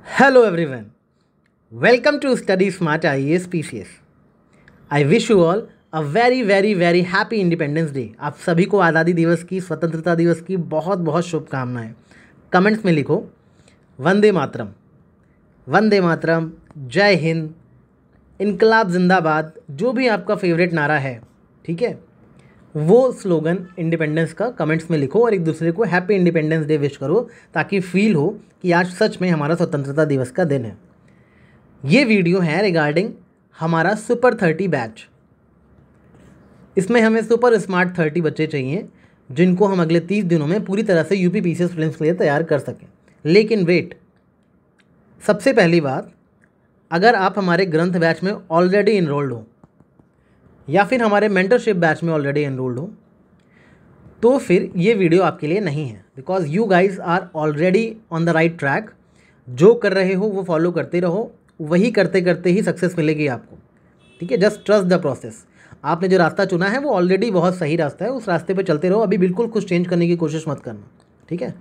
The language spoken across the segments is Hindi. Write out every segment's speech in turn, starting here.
Hello everyone. Welcome to Study Smart IAS PCS. I wish you all a very happy Independence Day. आप सभी को आज़ादी दिवस की, स्वतंत्रता दिवस की बहुत बहुत शुभकामनाएं. कमेंट्स में लिखो वंदे मातरम, वंदे मातरम, जय हिंद, इनकलाब जिंदाबाद, जो भी आपका फेवरेट नारा है, ठीक है, वो स्लोगन इंडिपेंडेंस का कमेंट्स में लिखो और एक दूसरे को हैप्पी इंडिपेंडेंस डे विश करो ताकि फील हो कि आज सच में हमारा स्वतंत्रता दिवस का दिन है. ये वीडियो है रिगार्डिंग हमारा सुपर 30 बैच. इसमें हमें सुपर स्मार्ट 30 बच्चे चाहिए जिनको हम अगले 30 दिनों में पूरी तरह से यूपी पीसीएस प्रीलिम्स के लिए तैयार कर सकें. लेकिन वेट, सबसे पहली बात, अगर आप हमारे ग्रंथ बैच में ऑलरेडी इनरोल्ड हो या फिर हमारे मेंटरशिप बैच में ऑलरेडी एनरोल्ड हो तो फिर ये वीडियो आपके लिए नहीं है. Because you guys are already on the right track. जो कर रहे हो वो फॉलो करते रहो, वही करते करते ही सक्सेस मिलेगी आपको. ठीक है, जस्ट ट्रस्ट द प्रोसेस. आपने जो रास्ता चुना है वो ऑलरेडी बहुत सही रास्ता है, उस रास्ते पे चलते रहो. अभी बिल्कुल कुछ चेंज करने की कोशिश मत करना. ठीक है,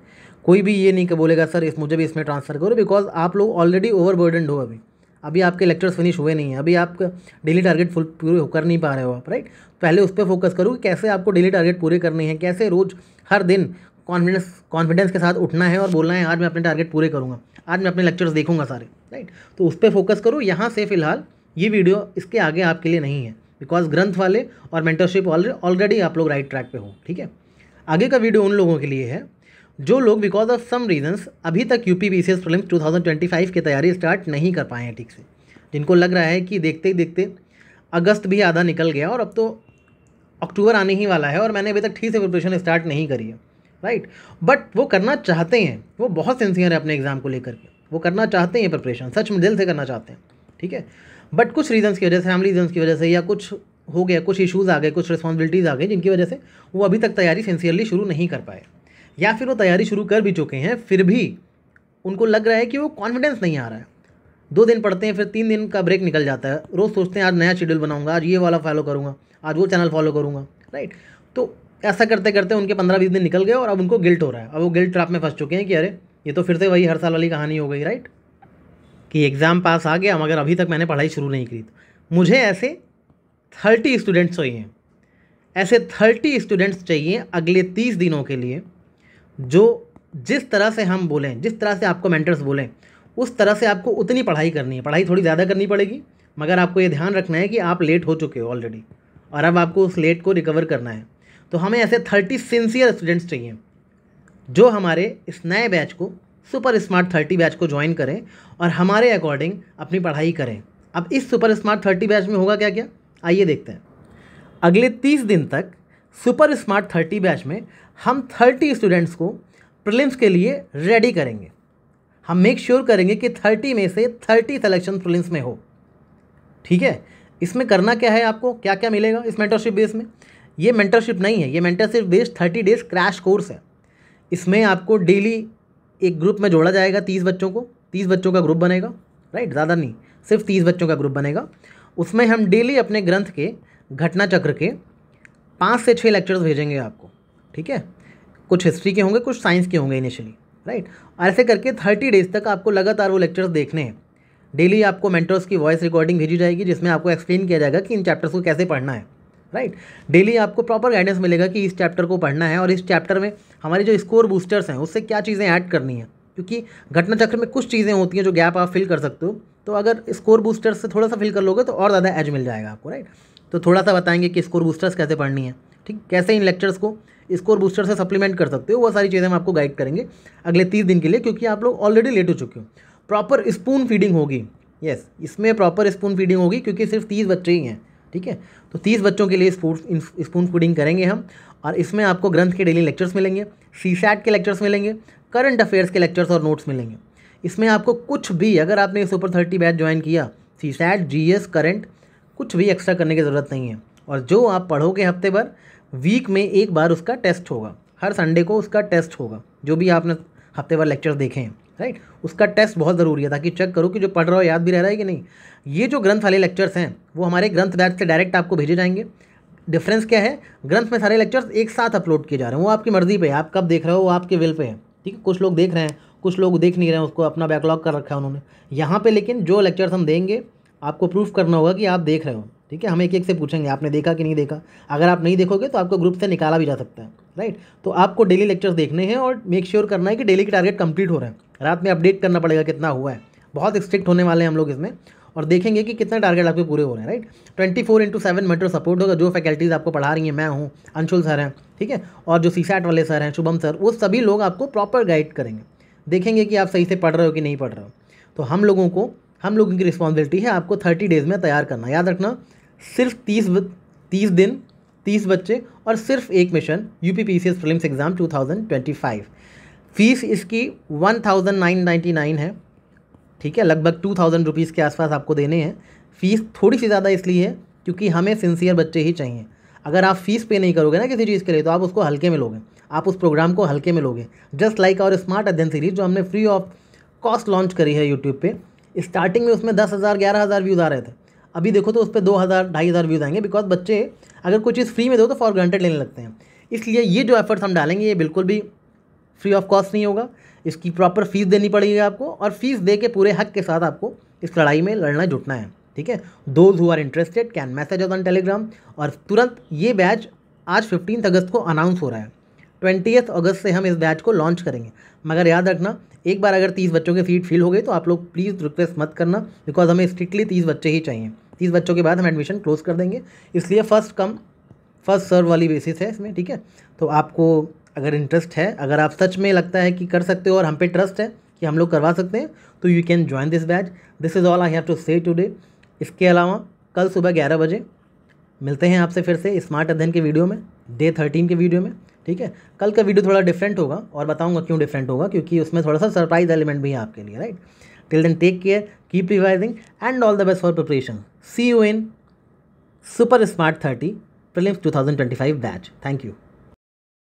कोई भी ये नहीं कि बोलेगा सर मुझे भी इसमें ट्रांसफ़र करो, बिकॉज आप लोग ऑलरेडी ओवरबर्डनड हो. अभी आपके लेक्चर्स फिनिश हुए नहीं हैं, अभी आप डेली टारगेट फुल पूरे कर नहीं पा रहे हो आप. राइट, पहले उस पर फोकस करो कि कैसे आपको डेली टारगेट पूरे करने हैं, कैसे रोज़ हर दिन कॉन्फिडेंस के साथ उठना है और बोलना है आज मैं अपने टारगेट पूरे करूँगा, आज मैं अपने लेक्चर्स देखूंगा सारे. राइट, तो उस पर फोकस करो. यहाँ से फ़िलहाल ये वीडियो इसके आगे आपके लिए नहीं है, बिकॉज ग्रंथ वाले और मेंटरशिप ऑलरेडी आप लोग राइट ट्रैक पे हो. ठीक है, आगे का वीडियो उन लोगों के लिए है जो लोग बिकॉज ऑफ सम रीजंस अभी तक यूपी पीसीएस प्रीलिम्स 2025 की तैयारी स्टार्ट नहीं कर पाए हैं ठीक से. जिनको लग रहा है कि देखते ही देखते अगस्त भी आधा निकल गया और अब तो अक्टूबर आने ही वाला है और मैंने अभी तक ठीक से प्रिपरेशन स्टार्ट नहीं करी है. राइट, बट वो करना चाहते हैं, वो बहुत सिंसियर है अपने एग्ज़ाम को लेकर के, वो करना चाहते हैं प्रिपरेशन, सच में दिल से करना चाहते हैं. ठीक है, बट कुछ रीजंस की वजह से, फैमिली रीजंस की वजह से या कुछ हो गया, कुछ इशूज़ आ गए, कुछ रिस्पॉन्सिबिलिटीज़ आ गई जिनकी वजह से वो अभी तक तैयारी सिंसियरली शुरू नहीं कर पाए, या फिर वो तैयारी शुरू कर भी चुके हैं फिर भी उनको लग रहा है कि वो कॉन्फिडेंस नहीं आ रहा है. 2 दिन पढ़ते हैं, फिर 3 दिन का ब्रेक निकल जाता है. रोज़ सोचते हैं आज नया शेड्यूल बनाऊंगा, आज ये वाला फॉलो करूंगा, आज वो चैनल फॉलो करूंगा. राइट, तो ऐसा करते करते उनके 15-20 दिन निकल गए और अब उनको गिल्ट हो रहा है. अब वो गिल्ट ट्रैप में फंस चुके हैं कि अरे ये तो फिर से वही हर साल वाली कहानी हो गई. राइट, कि एग्ज़ाम पास आ गया मगर अभी तक मैंने पढ़ाई शुरू नहीं की. मुझे ऐसे 30 स्टूडेंट्स चाहिए, ऐसे 30 स्टूडेंट्स चाहिए अगले 30 दिनों के लिए, जो जिस तरह से हम बोलें, जिस तरह से आपको मेंटर्स बोलें उस तरह से आपको उतनी पढ़ाई करनी है. पढ़ाई थोड़ी ज़्यादा करनी पड़ेगी, मगर आपको ये ध्यान रखना है कि आप लेट हो चुके हो ऑलरेडी और अब आपको उस लेट को रिकवर करना है. तो हमें ऐसे 30 सिंसियर स्टूडेंट्स चाहिए जो हमारे इस नए बैच को, सुपर स्मार्ट 30 बैच को ज्वाइन करें और हमारे अकॉर्डिंग अपनी पढ़ाई करें. अब इस सुपर स्मार्ट 30 बैच में होगा क्या क्या, आइए देखते हैं. अगले 30 दिन तक सुपर स्मार्ट 30 बैच में हम 30 स्टूडेंट्स को प्रीलिम्स के लिए रेडी करेंगे. हम मेक श्योर करेंगे कि 30 में से 30 सिलेक्शन प्रीलिम्स में हो. ठीक है, इसमें करना क्या है, आपको क्या क्या मिलेगा इस मेंटरशिप बेस में. ये मेंटरशिप नहीं है, ये mentorship based 30 days crash course है. इसमें आपको डेली एक ग्रुप में जोड़ा जाएगा 30 बच्चों को. 30 बच्चों का ग्रुप बनेगा. राइट, ज़्यादा नहीं, सिर्फ 30 बच्चों का ग्रुप बनेगा. उसमें हम डेली अपने ग्रंथ के घटना चक्र के 5 से 6 लेक्चर्स भेजेंगे आपको. ठीक है, कुछ हिस्ट्री के होंगे, कुछ साइंस के होंगे इनिशियली. राइट, ऐसे करके 30 डेज तक आपको लगातार वो लेक्चर्स देखने हैं. डेली आपको मेंटर्स की वॉइस रिकॉर्डिंग भेजी जाएगी जिसमें आपको एक्सप्लेन किया जाएगा कि इन चैप्टर्स को कैसे पढ़ना है. राइट, डेली आपको प्रॉपर गाइडेंस मिलेगा कि इस चैप्टर को पढ़ना है और इस चैप्टर में हमारे जो स्कोर बूस्टर्स हैं उससे क्या चीज़ें ऐड करनी है, क्योंकि घटना चक्र में कुछ चीज़ें होती हैं जो गैप आप फिल कर सकते हो. तो अगर स्कोर बूस्टर्स से थोड़ा सा फिल कर लोगे तो और ज़्यादा एज मिल जाएगा आपको. राइट, तो थोड़ा सा बताएंगे कि स्कोर बूस्टर्स कैसे पढ़नी है, ठीक, कैसे इन लेक्चर्स को स्कोर बूस्टर से सप्लीमेंट कर सकते हो, वो सारी चीज़ें हम आपको गाइड करेंगे अगले 30 दिन के लिए, क्योंकि आप लोग ऑलरेडी लेट हो चुके हो. प्रॉपर स्पून फीडिंग होगी. यस, इसमें प्रॉपर स्पून फीडिंग होगी क्योंकि सिर्फ 30 बच्चे ही हैं. ठीक है, तो 30 बच्चों के लिए स्पून फीडिंग करेंगे हम. और इसमें आपको ग्रंथ के डेली लेक्चर्स मिलेंगे, सीसैट के लेक्चर्स मिलेंगे, करंट अफेयर्स के लेक्चर्स और नोट्स मिलेंगे. इसमें आपको कुछ भी, अगर आपने सुपर 30 बैच ज्वाइन किया, सीसैट, जीएस, करंट, कुछ भी एक्स्ट्रा करने की ज़रूरत नहीं है. और जो आप पढ़ोगे हफ्ते भर, वीक में एक बार उसका टेस्ट होगा. हर संडे को उसका टेस्ट होगा, जो भी आपने हफ्ते भर लेक्चर्स देखे हैं. राइट, उसका टेस्ट बहुत ज़रूरी है ताकि चेक करो कि जो पढ़ रहा हो याद भी रह रहा है कि नहीं. ये जो ग्रंथ वाले लेक्चर्स हैं वो हमारे ग्रंथ बैच से डायरेक्ट आपको भेजे जाएंगे. डिफरेंस क्या है, ग्रंथ में सारे लेक्चर्स एक साथ अपलोड किए जा रहे हैं, वो आपकी मर्ज़ी पे है, आप कब देख रहे हो वो आपके विल पे है. ठीक है, कुछ लोग देख रहे हैं, कुछ लोग देख नहीं रहे हैं, उसको अपना बैकलॉग कर रखा है उन्होंने यहाँ पे। लेकिन जो लेक्चर्स हम देंगे आपको प्रूफ करना होगा कि आप देख रहे हो, ठीक है। हम एक एक से पूछेंगे आपने देखा कि नहीं देखा। अगर आप नहीं देखोगे तो आपको ग्रुप से निकाला भी जा सकता है, राइट। तो आपको डेली लेक्चर्स देखने हैं और मेक श्योर करना है कि डेली के टारगेट कंप्लीट हो रहे हैं। रात में अपडेट करना पड़ेगा कितना हुआ है, बहुत स्ट्रिक्ट होने वाले हैं हम लोग इसमें, और देखेंगे कि कितना टारगेट आपके पूरे हो रहे हैं, राइट। 24/7 मेंटर सपोर्ट होगा। जो फैकल्टीज़ आपको पढ़ा रही हैं, मैं हूँ, अंशुल सर हैं, ठीक है, और जो सीसैट वाले सर हैं, शुभम सर, वो सभी लोग आपको प्रॉपर गाइड करेंगे। देखेंगे कि आप सही से पढ़ रहे हो कि नहीं पढ़ रहे हो। तो हम लोगों की रिस्पॉन्सिबिलिटी है आपको 30 डेज़ में तैयार करना। याद रखना, सिर्फ 30 दिन, 30 बच्चे और सिर्फ एक mission, UPPCS prelims exam 2025। Fees इसकी 1999 है, ठीक है, लगभग 2000 रुपीज़ के आसपास आपको देने हैं। फ़ीस थोड़ी सी ज़्यादा इसलिए है क्योंकि हमें सिंसियर बच्चे ही चाहिए। अगर आप फ़ीस पे नहीं करोगे ना किसी चीज़ के लिए, तो आप उसको हल्के में लोगे, आप उस प्रोग्राम को हल्के में लोगे। जस्ट लाइक और स्मार्ट अध्ययन सीरीज जो हमने फ्री ऑफ कॉस्ट लॉन्च करी है यूट्यूब पे। स्टार्टिंग में उसमें 10,000 11,000 व्यूज़ आ रहे थे, अभी देखो तो उस पर 2,000 2,500 व्यूज़ आएंगे। बिकॉज बच्चे अगर कोई चीज़ फ्री में दो तो फॉर ग्रांटेड लेने लगते हैं। इसलिए ये जो एफर्ट्स हम डालेंगे ये बिल्कुल भी फ्री ऑफ कॉस्ट नहीं होगा, इसकी प्रॉपर फीस देनी पड़ेगी आपको, और फीस दे के पूरे हक के साथ आपको इस लड़ाई में लड़ना जुटना है, ठीक है। Those who are interested can message us on Telegram. और तुरंत ये बैच आज 15 अगस्त को अनाउंस हो रहा है, 20 अगस्त से हम इस बैच को लॉन्च करेंगे। मगर याद रखना, एक बार अगर 30 बच्चों की सीट फिल हो गई तो आप लोग प्लीज़ रिक्वेस्ट मत करना, बिकॉज हमें स्ट्रिक्टली 30 बच्चे ही चाहिए। 30 बच्चों के बाद हम एडमिशन क्लोज कर देंगे, इसलिए फर्स्ट कम फर्स्ट सर्व वाली बेसिस है इसमें, ठीक है। तो आपको अगर इंटरेस्ट है, अगर आप सच में लगता है कि कर सकते हो और हम पे ट्रस्ट है कि हम लोग करवा सकते हैं, तो you can join this batch. This is all I have to say today. इसके अलावा कल सुबह 11 बजे मिलते हैं आपसे फिर से स्मार्ट अध्ययन के वीडियो में, डे 13 के वीडियो में, ठीक है। कल का वीडियो थोड़ा डिफरेंट होगा और बताऊंगा क्यों डिफरेंट होगा, क्योंकि उसमें थोड़ा सा सरप्राइज एलिमेंट भी है आपके लिए, right. Till then take care, keep revising and all the best for preparation. See you in super smart 30 prelims 2025 batch. Thank you.